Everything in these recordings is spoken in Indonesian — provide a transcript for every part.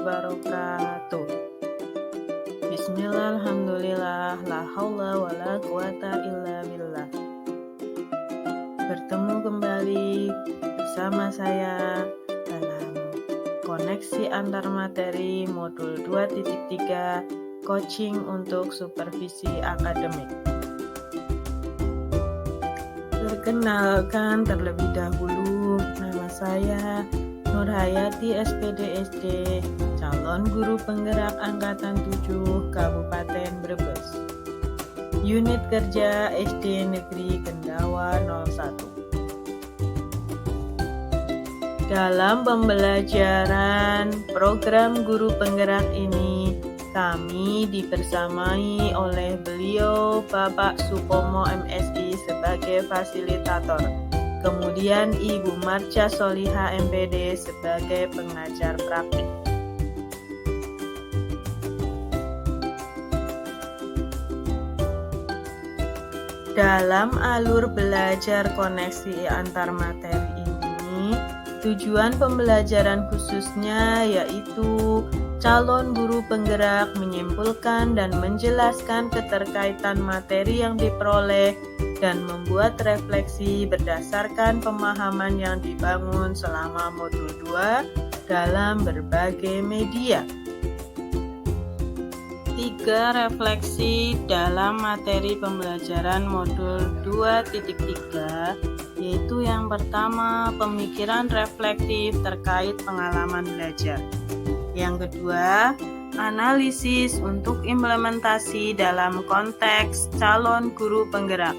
wabarakatuh. Bismillah, alhamdulillah, la haula wa la quwata illa billah. Bertemu kembali bersama saya dalam koneksi antar materi modul 2.3 coaching untuk supervisi akademik. Perkenalkan terlebih dahulu, nama saya Nurhayati SPD SD, calon guru penggerak Angkatan 7 Kabupaten Brebes. Unit kerja SD Negeri Kendawa 01. Dalam pembelajaran program guru penggerak ini, kami dibersamai oleh beliau Bapak Supomo MSI sebagai fasilitator. Kemudian Ibu Marcia Soliha MPD sebagai pengajar praktik. Dalam alur belajar koneksi antar materi ini, tujuan pembelajaran khususnya yaitu calon guru penggerak menyimpulkan dan menjelaskan keterkaitan materi yang diperoleh dan membuat refleksi berdasarkan pemahaman yang dibangun selama modul 2 dalam berbagai media. 3 refleksi dalam materi pembelajaran modul 2.3, yaitu yang pertama, pemikiran reflektif terkait pengalaman belajar. Yang kedua, analisis untuk implementasi dalam konteks calon guru penggerak.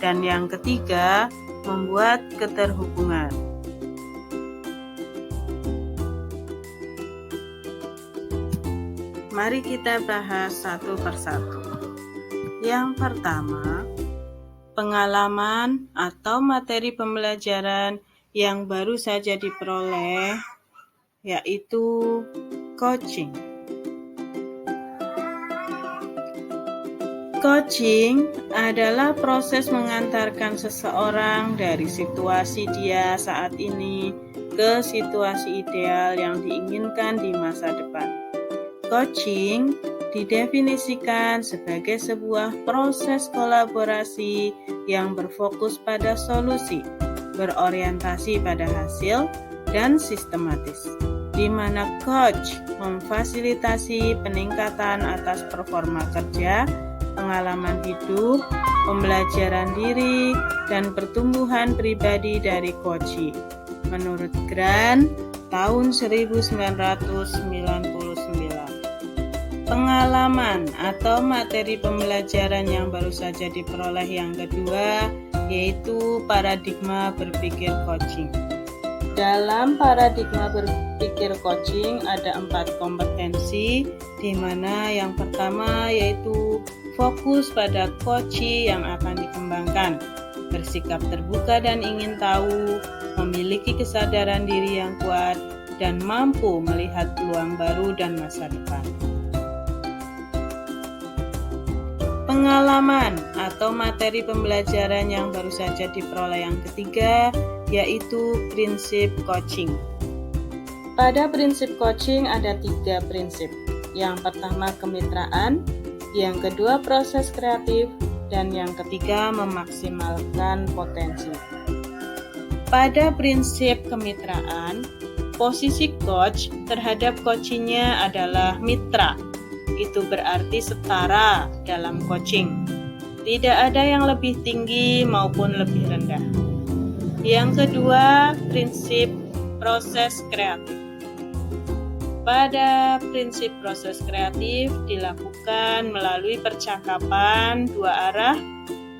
Dan yang ketiga, membuat keterhubungan. Mari kita bahas satu persatu. Yang pertama, pengalaman atau materi pembelajaran yang baru saja diperoleh, yaitu coaching. Coaching adalah proses mengantarkan seseorang dari situasi dia saat ini ke situasi ideal yang diinginkan di masa depan. Coaching didefinisikan sebagai sebuah proses kolaborasi yang berfokus pada solusi, berorientasi pada hasil, dan sistematis, di mana coach memfasilitasi peningkatan atas performa kerja, pengalaman hidup, pembelajaran diri, dan pertumbuhan pribadi dari coachee. Menurut Grant, tahun 1999. Pengalaman atau materi pembelajaran yang baru saja diperoleh yang kedua, yaitu paradigma berpikir coaching. Dalam paradigma berpikir coaching ada 4 kompetensi, di mana yang pertama yaitu fokus pada coachee yang akan dikembangkan, bersikap terbuka dan ingin tahu, memiliki kesadaran diri yang kuat, dan mampu melihat peluang baru dan masa depan. Pengalaman atau materi pembelajaran yang baru saja diperoleh yang ketiga, yaitu prinsip coaching. Pada prinsip coaching ada 3 prinsip. Yang pertama kemitraan, yang kedua proses kreatif, dan yang ketiga memaksimalkan potensi. Pada prinsip kemitraan, posisi coach terhadap coachee-nya adalah mitra. Itu berarti setara dalam coaching. Tidak ada yang lebih tinggi maupun lebih rendah. Yang kedua, prinsip proses kreatif. Pada prinsip proses kreatif dilakukan melalui percakapan 2 arah,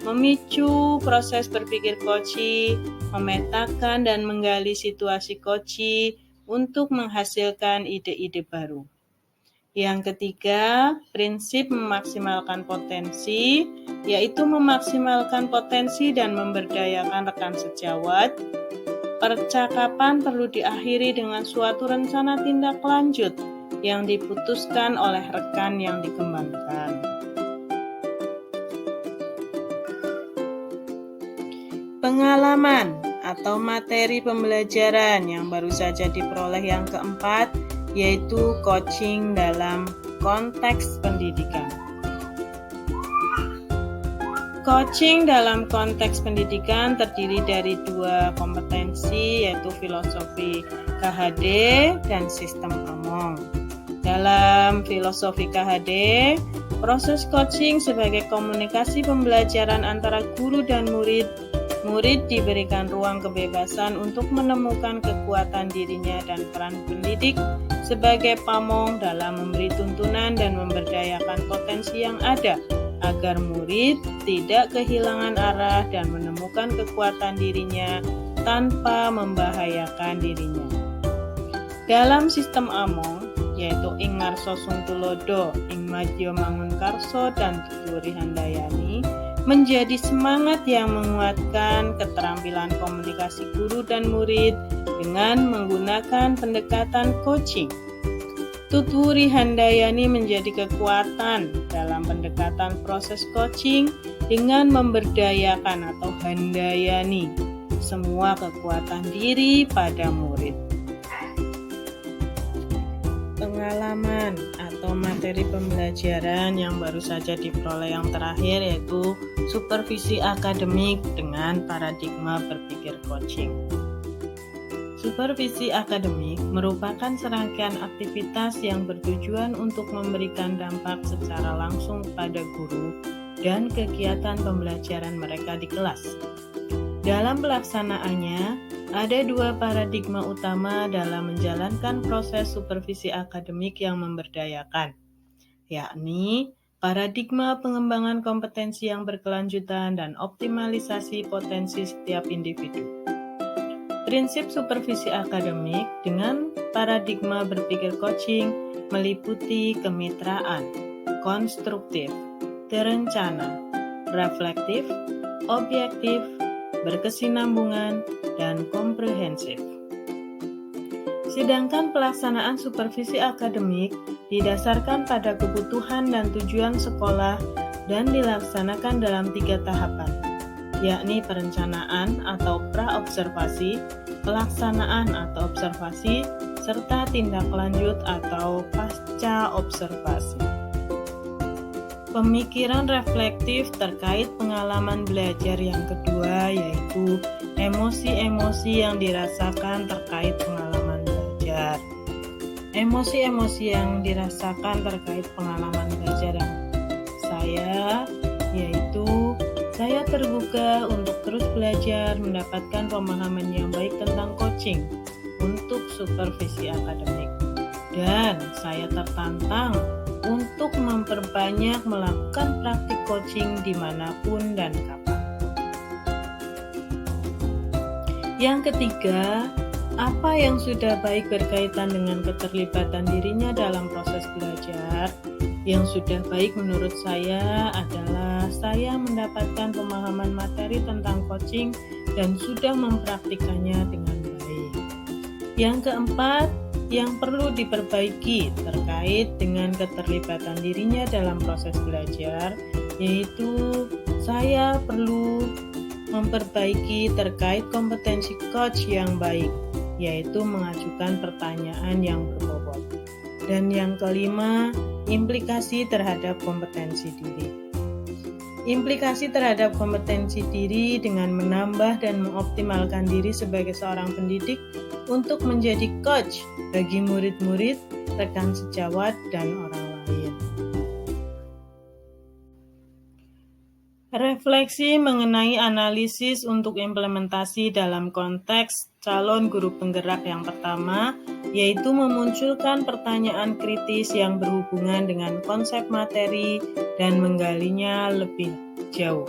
memicu proses berpikir coachee, memetakan dan menggali situasi coachee untuk menghasilkan ide-ide baru. Yang ketiga, prinsip memaksimalkan potensi, yaitu memaksimalkan potensi dan memberdayakan rekan sejawat. Percakapan perlu diakhiri dengan suatu rencana tindak lanjut yang diputuskan oleh rekan yang dikembangkan. Pengalaman atau materi pembelajaran yang baru saja diperoleh yang keempat, yaitu coaching dalam konteks pendidikan. Coaching dalam konteks pendidikan terdiri dari dua kompetensi, yaitu filosofi KHD dan sistem Among. Dalam filosofi KHD, proses coaching sebagai komunikasi pembelajaran antara guru dan murid. Murid diberikan ruang kebebasan untuk menemukan kekuatan dirinya dan peran pendidik sebagai pamong dalam memberi tuntunan dan memberdayakan potensi yang ada, agar murid tidak kehilangan arah dan menemukan kekuatan dirinya tanpa membahayakan dirinya. Dalam sistem Among, yaitu ing ngarso sungtulodo, ing madya mangunkarso, dan tuturi handayani, menjadi semangat yang menguatkan keterampilan komunikasi guru dan murid dengan menggunakan pendekatan coaching. Tuturi handayani menjadi kekuatan dalam pendekatan proses coaching dengan memberdayakan atau handayani semua kekuatan diri pada murid. Pengalaman atau materi pembelajaran yang baru saja diperoleh yang terakhir yaitu supervisi akademik dengan paradigma berpikir coaching. Supervisi akademik merupakan serangkaian aktivitas yang bertujuan untuk memberikan dampak secara langsung pada guru dan kegiatan pembelajaran mereka di kelas. Dalam pelaksanaannya, ada dua paradigma utama dalam menjalankan proses supervisi akademik yang memberdayakan, yakni paradigma pengembangan kompetensi yang berkelanjutan dan optimalisasi potensi setiap individu. Prinsip supervisi akademik dengan paradigma berpikir coaching meliputi kemitraan, konstruktif, terencana, reflektif, objektif, berkesinambungan, dan komprehensif. Sedangkan pelaksanaan supervisi akademik didasarkan pada kebutuhan dan tujuan sekolah dan dilaksanakan dalam 3 tahapan, yakni perencanaan atau pra-observasi, pelaksanaan atau observasi, serta tindak lanjut atau pasca observasi. Pemikiran reflektif terkait pengalaman belajar yang kedua yaitu emosi-emosi yang dirasakan terkait pengalaman belajar. Emosi-emosi yang dirasakan terkait pengalaman belajar yang saya yaitu saya terbuka untuk terus belajar, mendapatkan pemahaman yang baik tentang coaching untuk supervisi akademik. Dan saya tertantang untuk memperbanyak melakukan praktik coaching dimanapun dan kapan. Yang ketiga, apa yang sudah baik berkaitan dengan keterlibatan dirinya dalam proses belajar. Yang sudah baik menurut saya adalah saya mendapatkan pemahaman materi tentang coaching dan sudah mempraktikannya dengan baik. Yang keempat, yang perlu diperbaiki terkait dengan keterlibatan dirinya dalam proses belajar, yaitu saya perlu memperbaiki terkait kompetensi coach yang baik, yaitu mengajukan pertanyaan yang berbobot. Dan yang kelima, implikasi terhadap kompetensi diri. Implikasi terhadap kompetensi diri dengan menambah dan mengoptimalkan diri sebagai seorang pendidik untuk menjadi coach bagi murid-murid, rekan sejawat, dan orang lain. Refleksi mengenai analisis untuk implementasi dalam konteks calon guru penggerak yang pertama, yaitu memunculkan pertanyaan kritis yang berhubungan dengan konsep materi dan menggalinya lebih jauh.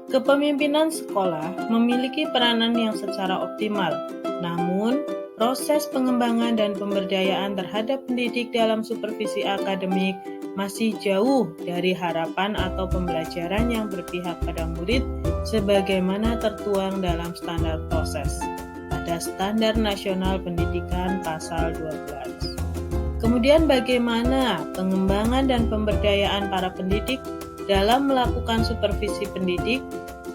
Kepemimpinan sekolah memiliki peranan yang secara optimal, namun proses pengembangan dan pemberdayaan terhadap pendidik dalam supervisi akademik masih jauh dari harapan atau pembelajaran yang berpihak pada murid sebagaimana tertuang dalam standar proses pada Standar Nasional Pendidikan Pasal 12. Kemudian bagaimana pengembangan dan pemberdayaan para pendidik dalam melakukan supervisi pendidik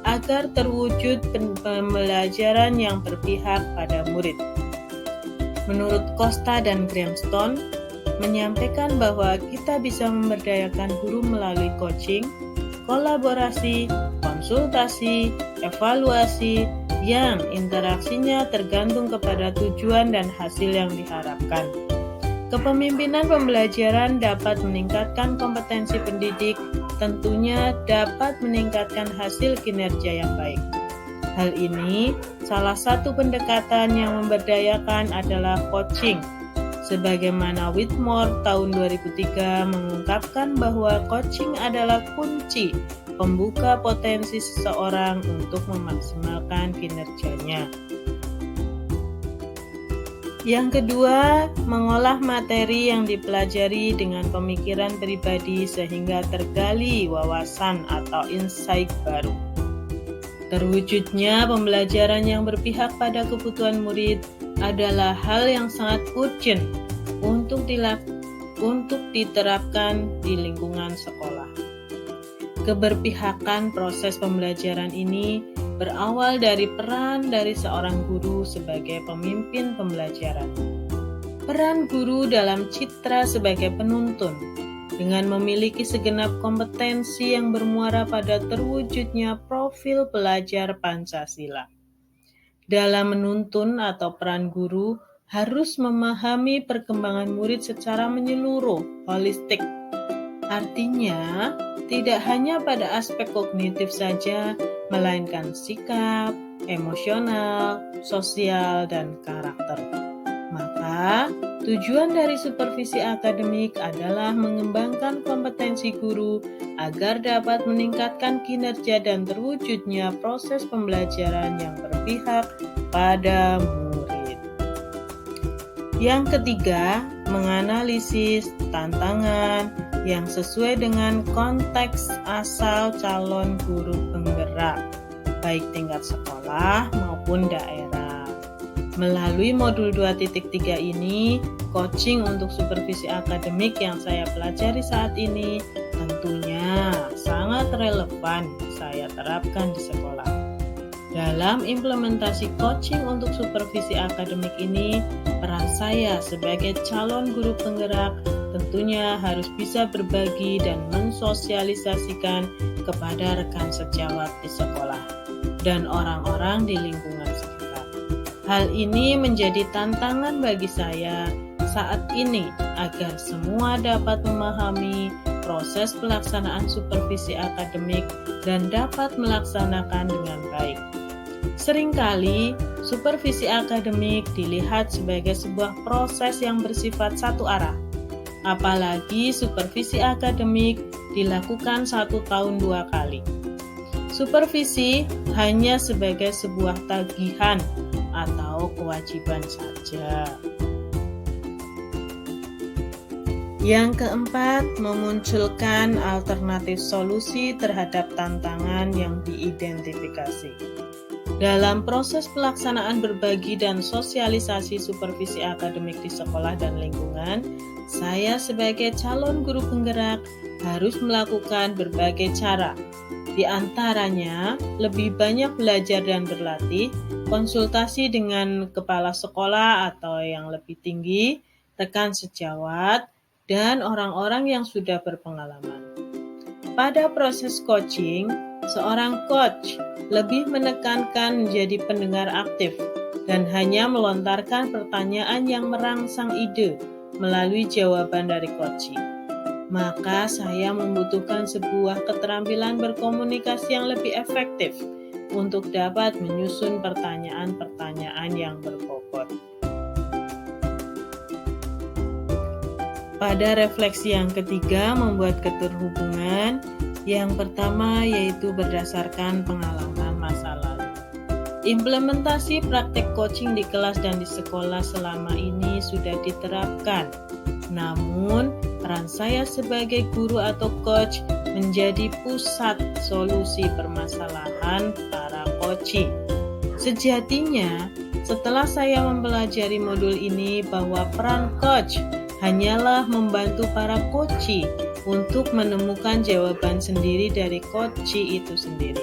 agar terwujud pembelajaran yang berpihak pada murid. menurut Costa dan Grahamstone, menyampaikan bahwa kita bisa memberdayakan guru melalui coaching, kolaborasi, konsultasi, evaluasi, yang interaksinya tergantung kepada tujuan dan hasil yang diharapkan. Kepemimpinan pembelajaran dapat meningkatkan kompetensi pendidik, tentunya dapat meningkatkan hasil kinerja yang baik. Hal ini, salah satu pendekatan yang memberdayakan adalah coaching. Sebagaimana Whitmore tahun 2003 mengungkapkan bahwa coaching adalah kunci pembuka potensi seseorang untuk memaksimalkan kinerjanya. Yang kedua, mengolah materi yang dipelajari dengan pemikiran pribadi sehingga tergali wawasan atau insight baru. Terwujudnya pembelajaran yang berpihak pada kebutuhan murid adalah hal yang sangat urgent untuk diterapkan di lingkungan sekolah. Keberpihakan proses pembelajaran ini berawal dari peran dari seorang guru sebagai pemimpin pembelajaran. Peran guru dalam citra sebagai penuntun, dengan memiliki segenap kompetensi yang bermuara pada terwujudnya profil pelajar Pancasila. Dalam menuntun atau peran guru harus memahami perkembangan murid secara menyeluruh, holistik. Artinya, tidak hanya pada aspek kognitif saja, melainkan sikap, emosional, sosial, dan karakter. Maka, tujuan dari supervisi akademik adalah mengembangkan kompetensi guru agar dapat meningkatkan kinerja dan terwujudnya proses pembelajaran yang berpihak pada murid. Yang ketiga, menganalisis tantangan yang sesuai dengan konteks asal calon guru penggerak, baik tingkat sekolah maupun daerah. Melalui modul 2.3 ini, coaching untuk supervisi akademik yang saya pelajari saat ini tentunya sangat relevan saya terapkan di sekolah. Dalam implementasi coaching untuk supervisi akademik ini, peran saya sebagai calon guru penggerak tentunya harus bisa berbagi dan mensosialisasikan kepada rekan sejawat di sekolah dan orang-orang di lingkungan sekitar. Hal ini menjadi tantangan bagi saya saat ini agar semua dapat memahami proses pelaksanaan supervisi akademik dan dapat melaksanakan dengan baik. Seringkali, supervisi akademik dilihat sebagai sebuah proses yang bersifat satu arah. Apalagi supervisi akademik dilakukan 1 tahun 2 kali. Supervisi hanya sebagai sebuah tagihan atau kewajiban saja. Yang keempat, memunculkan alternatif solusi terhadap tantangan yang diidentifikasi. Dalam proses pelaksanaan berbagi dan sosialisasi supervisi akademik di sekolah dan lingkungan, saya sebagai calon guru penggerak harus melakukan berbagai cara. Di antaranya, lebih banyak belajar dan berlatih, konsultasi dengan kepala sekolah atau yang lebih tinggi, rekan sejawat, dan orang-orang yang sudah berpengalaman. Pada proses coaching, seorang coach lebih menekankan menjadi pendengar aktif dan hanya melontarkan pertanyaan yang merangsang ide melalui jawaban dari coaching. Maka saya membutuhkan sebuah keterampilan berkomunikasi yang lebih efektif untuk dapat menyusun pertanyaan-pertanyaan yang berbobot. Pada refleksi yang ketiga, membuat keterhubungan. Yang pertama yaitu berdasarkan pengalaman masa lalu. Implementasi praktek coaching di kelas dan di sekolah selama ini sudah diterapkan. Namun, peran saya sebagai guru atau coach menjadi pusat solusi permasalahan para coaching. Sejatinya, setelah saya mempelajari modul ini bahwa peran coach hanyalah membantu para coachee untuk menemukan jawaban sendiri dari coachee itu sendiri.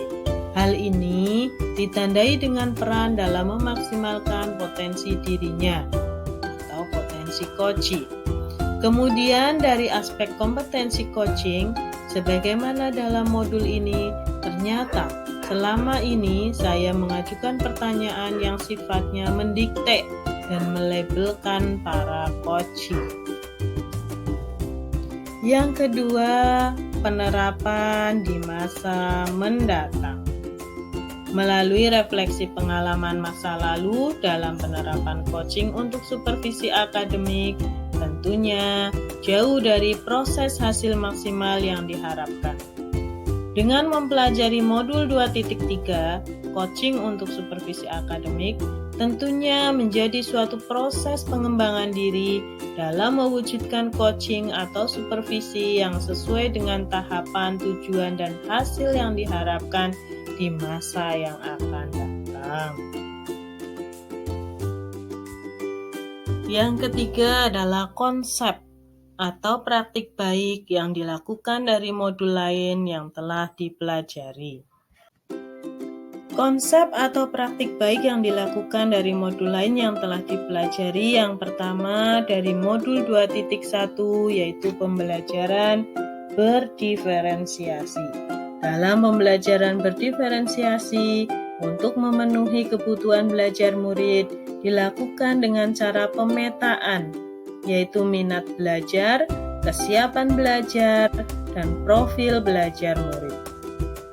Hal ini ditandai dengan peran dalam memaksimalkan potensi dirinya. kompetensi coaching. Kemudian dari aspek kompetensi coaching, sebagaimana dalam modul ini, ternyata selama ini saya mengajukan pertanyaan yang sifatnya mendikte dan melabelkan para coaching. Yang kedua, penerapan di masa mendatang. Melalui refleksi pengalaman masa lalu dalam penerapan coaching untuk supervisi akademik, tentunya jauh dari proses hasil maksimal yang diharapkan. Dengan mempelajari modul 2.3, coaching untuk supervisi akademik, tentunya menjadi suatu proses pengembangan diri dalam mewujudkan coaching atau supervisi yang sesuai dengan tahapan, tujuan, dan hasil yang diharapkan di masa yang akan datang. Yang ketiga adalah konsep atau praktik baik yang dilakukan dari modul lain yang telah dipelajari. Konsep atau praktik baik yang dilakukan dari modul lain yang telah dipelajari, yang pertama dari modul 2.1 yaitu pembelajaran berdiferensiasi. Dalam pembelajaran berdiferensiasi, untuk memenuhi kebutuhan belajar murid dilakukan dengan cara pemetaan, yaitu minat belajar, kesiapan belajar, dan profil belajar murid.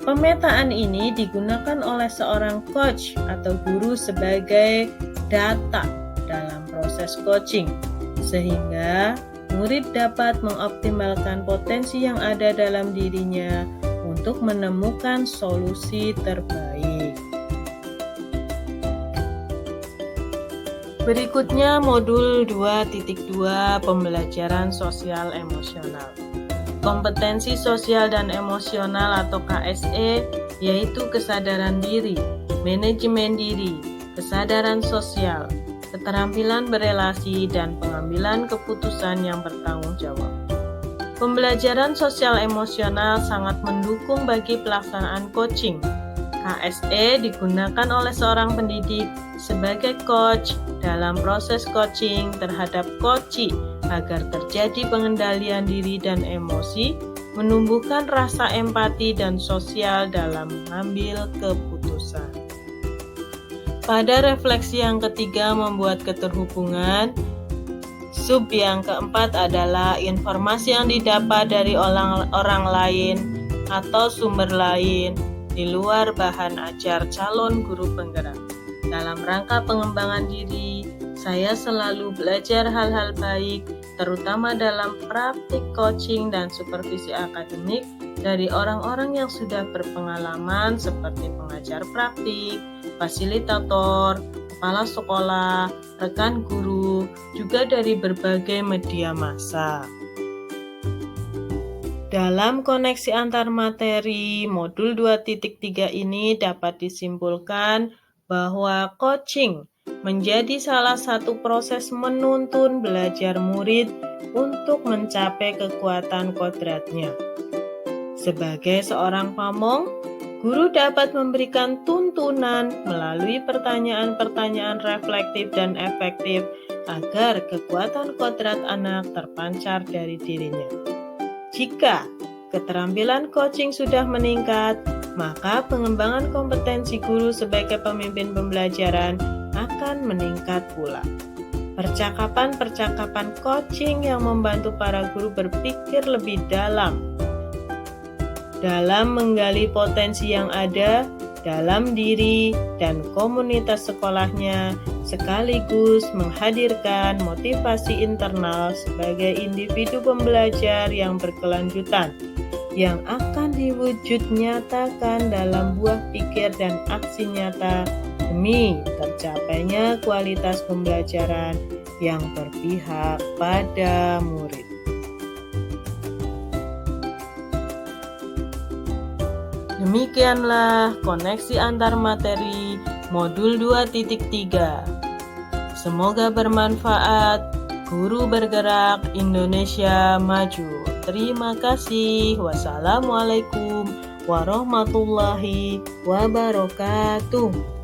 Pemetaan ini digunakan oleh seorang coach atau guru sebagai data dalam proses coaching, sehingga murid dapat mengoptimalkan potensi yang ada dalam dirinya untuk menemukan solusi terbaik. Berikutnya modul 2.2 pembelajaran sosial emosional. Kompetensi sosial dan emosional atau KSE yaitu kesadaran diri, manajemen diri, kesadaran sosial, keterampilan berelasi, dan pengambilan keputusan yang bertanggung jawab. Pembelajaran sosial emosional sangat mendukung bagi pelaksanaan coaching. KSE digunakan oleh seorang pendidik sebagai coach dalam proses coaching terhadap coachee agar terjadi pengendalian diri dan emosi, menumbuhkan rasa empati dan sosial dalam mengambil keputusan. Pada refleksi yang ketiga membuat keterhubungan, sub yang keempat adalah informasi yang didapat dari orang lain atau sumber lain di luar bahan ajar calon guru penggerak. Dalam rangka pengembangan diri, saya selalu belajar hal-hal baik, terutama dalam praktik coaching dan supervisi akademik dari orang-orang yang sudah berpengalaman seperti pengajar praktik, fasilitator, kepala sekolah, rekan guru, juga dari berbagai media massa. Dalam koneksi antar materi, modul 2.3 ini dapat disimpulkan bahwa coaching menjadi salah satu proses menuntun belajar murid untuk mencapai kekuatan kodratnya. Sebagai seorang pamong, guru dapat memberikan tuntunan melalui pertanyaan-pertanyaan reflektif dan efektif agar kekuatan kodrat anak terpancar dari dirinya. Jika keterampilan coaching sudah meningkat, maka pengembangan kompetensi guru sebagai pemimpin pembelajaran akan meningkat pula. Percakapan-percakapan coaching yang membantu para guru berpikir lebih dalam menggali potensi yang ada dalam diri dan komunitas sekolahnya, sekaligus menghadirkan motivasi internal sebagai individu pembelajar yang berkelanjutan, yang akan diwujud nyatakan dalam buah pikir dan aksi nyata demi tercapainya kualitas pembelajaran yang berpihak pada murid. Demikianlah koneksi antar materi modul 2.3. Semoga bermanfaat. Guru bergerak, Indonesia maju. Terima kasih. Wassalamualaikum warahmatullahi wabarakatuh.